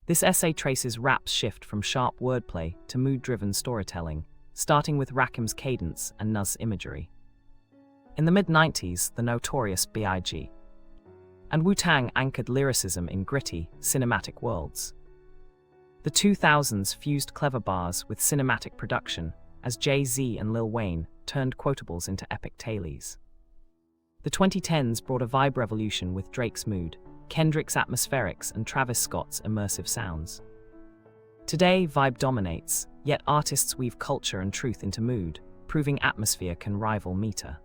This essay traces rap's shift from sharp wordplay to mood-driven storytelling, starting with Rakim's cadence and Nuz's imagery. In the mid-90s, the notorious B.I.G. and Wu-Tang anchored lyricism in gritty, cinematic worlds. The 2000s fused clever bars with cinematic production as Jay-Z and Lil Wayne turned quotables into epic tales. The 2010s brought a vibe revolution with Drake's mood, Kendrick's atmospherics, and Travis Scott's immersive sounds. Today, vibe dominates, yet artists weave culture and truth into mood, proving atmosphere can rival meter.